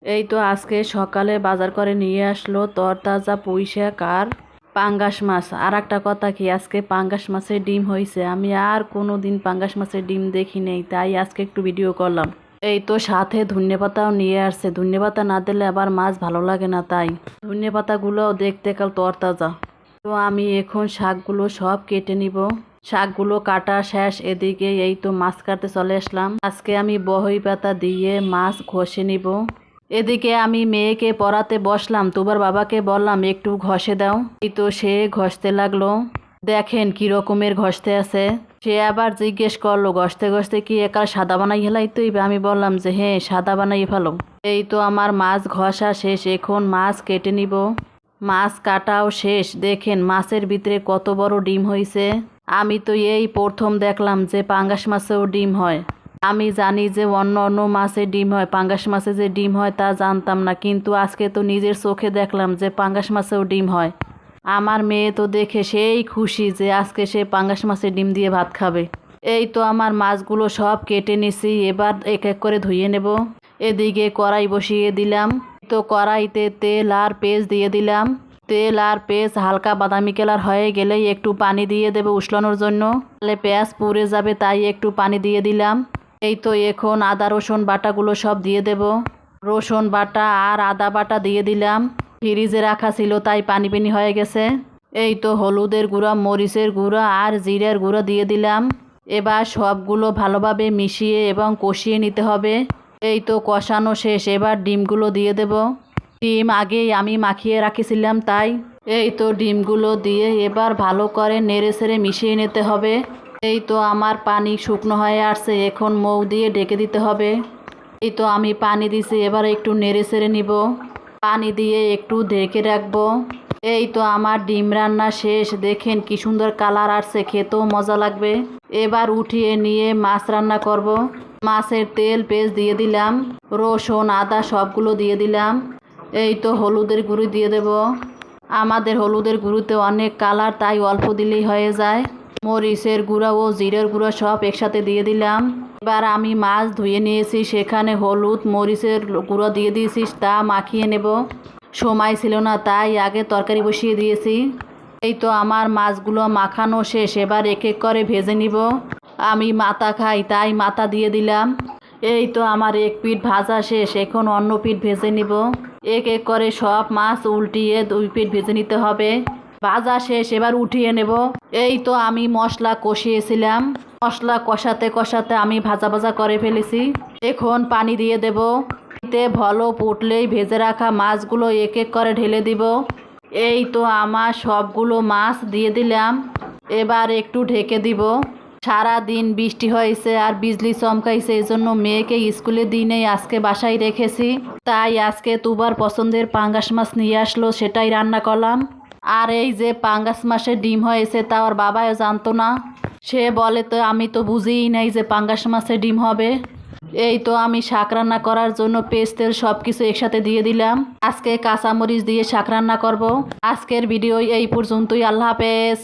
এই তো আজকে সকালে বাজার করে নিয়ে আসলো তরতাজা পুঁই শাক আর পাঙ্গাস মাছ। আর একটা কথা কি, আজকে পাঙ্গাস মাছের ডিম হয়েছে। আমি আর কোনো দিন পাঙ্গাস মাছের ডিম দেখি নেই, তাই আজকে একটু ভিডিও করলাম। এই তো সাথে ধনেপাতাও নিয়ে আসছে। ধনেপাতা না দিলে আবার মাছ ভালো লাগে না, তাই ধনেপাতাগুলোও দেখতে কাল তরতাজা। তো আমি এখন শাকগুলো সব কেটে নিব। শাকগুলো কাটা শেষ, এদিকে এই তো মাছ কাটতে চলে আসলাম। আজকে আমি বহই পাতা দিয়ে মাছ ঘষে নিব। এদিকে আমি মেয়েকে পড়াতে বসলাম, তোবার বাবাকে বললাম একটু ঘষে দাও। এই তো সে ঘষতে লাগলো। দেখেন কি রকমের ঘষতে আছে। সে আবার জিজ্ঞেস করলো ঘষতে ঘষতে কি একাল সাদা বানাই হেলাই তুই? আমি বললাম যে হ্যাঁ, সাদা বানাই ফেলো। এই তো আমার মাছ ঘষা শেষ, এখন মাছ কেটে নিব। মাছ কাটাও শেষ। দেখেন মাছের ভিতরে কত বড় ডিম হয়েছে। আমি তো এই প্রথম দেখলাম যে পাঙ্গাস মাছেও ডিম হয়। আমি জানি যে অন্য অন্য মাছে ডিম হয়, পাঙ্গাস মাছে যে ডিম হয় তা জানতাম না, কিন্তু আজকে তো নিজের চোখে দেখলাম যে পাঙ্গাস মাছেও ডিম হয়। আমার মেয়ে তো দেখে সেই খুশি যে আজকে সে পাঙ্গাস মাছের ডিম দিয়ে ভাত খাবে। এই তো আমার মাছগুলো সব কেটে নিছি, এবার এক এক করে ধুয়ে নেব। এদিকে কড়াই বসিয়ে দিলাম। তো কড়াইতে তেল আর পেঁয়াজ দিয়ে দিলাম। তেল আর পেঁয়াজ হালকা বাদামি কালার হয়ে গেলেই একটু পানি দিয়ে দেবো উস্লানোর জন্য, তাহলে পেঁয়াজ পুড়ে যাবে, তাই একটু পানি দিয়ে দিলাম। এই তো এখন আদা রসুন বাটাগুলো সব দিয়ে দেব। রসুন বাটা আর আদা বাটা দিয়ে দিলাম। ফ্রিজে রাখা ছিল তাই পানি পানি হয়ে গেছে। এই তো হলুদের গুঁড়া, মরিচের গুঁড়া আর জিরার গুঁড়া দিয়ে দিলাম। এবার সবগুলো ভালোভাবে মিশিয়ে এবং কষিয়ে নিতে হবে। এই তো কষানো শেষ, এবার ডিমগুলো দিয়ে দেব। ডিম আগেই আমি মাখিয়ে রাখিছিলাম, তাই এই তো ডিমগুলো দিয়ে এবার ভালো করে নেড়ে ছেড়ে মিশিয়ে নিতে হবে। এই তো আমার পানি শুকনো হয়ে আসছে, এখন মৌ দিয়ে ঢেকে দিতে হবে। এই তো আমি পানি দিছি, এবার একটু নেড়ে ছেড়ে নিব। পানি দিয়ে একটু ঢেকে রাখবো। এই তো আমার ডিম রান্না শেষ। দেখেন কি সুন্দর কালার আসছে, খেতেও মজা লাগবে। এবার উঠিয়ে নিয়ে মাছ রান্না করব। মাছের তেল পেঁয়াজ দিয়ে দিলাম, রসুন আদা সবগুলো দিয়ে দিলাম। এই তো হলুদের গুঁড়ি দিয়ে দেব। আমাদের হলুদের গুঁড়িতে অনেক কালার, তাই অল্প দিলেই হয়ে যায়। মরিচের গুঁড়া ও জিরের গুঁড়া সব একসাথে দিয়ে দিলাম। এবার আমি মাছ ধুয়ে নিয়েছি, সেখানে হলুদ মরিচের গুঁড়ো দিয়ে দিয়েছি, তা মাখিয়ে নেব। সময় ছিল না তাই আগে তরকারি বসিয়ে দিয়েছি। এই তো আমার মাছগুলো মাখানো শেষ, এবার এক এক করে ভেজে নিব। আমি মাথা খাই তাই মাথা দিয়ে দিলাম। এই তো আমার এক পিঠ ভাজা শেষ, এখন অন্য পিঠ ভেজে নিব। এক এক করে সব মাছ উল্টিয়ে দুই পিঠ ভেজে নিতে হবে। ভাজা শেষ, এবার উঠিয়ে নেব। এই তো আমি মশলা কষিয়েছিলাম, মশলা কষাতে কষাতে আমি ভাজা ভাজা করে ফেলেছি। এখন পানি দিয়ে দেব। এতে ভালো ফুটলেই ভেজে রাখা মাছগুলো এক এক করে ঢেলে দিব। এই তো আমার সবগুলো মাছ দিয়ে দিলাম। এবার একটু ঢেকে দিব। সারা দিন বৃষ্টি হয়েছে আর বিজলি চমকাইছে, এই জন্য মেয়েকে স্কুলে দিনেই আজকে বাসায় রেখেছি, তাই আজকে তুবার পছন্দের পাঙ্গাস মাছ নিয়ে আসলো, সেটাই রান্না করলাম। আর এই যে পাঙ্গাস মাছের ডিম হয়েছে তা ওর বাবাও জানতো না। সে বলে তো আমি তো বুঝিই নাই যে পাঙ্গাস মাছের ডিম হবে। এই তো আমি শাক রান্না করার জন্য পেঁয়াজ তেল সব কিছু একসাথে দিয়ে দিলাম। আজকে কাঁচামরিচ দিয়ে শাক রান্না করব। আজকের ভিডিও এই পর্যন্তই। আল্লাহ হাফেজ।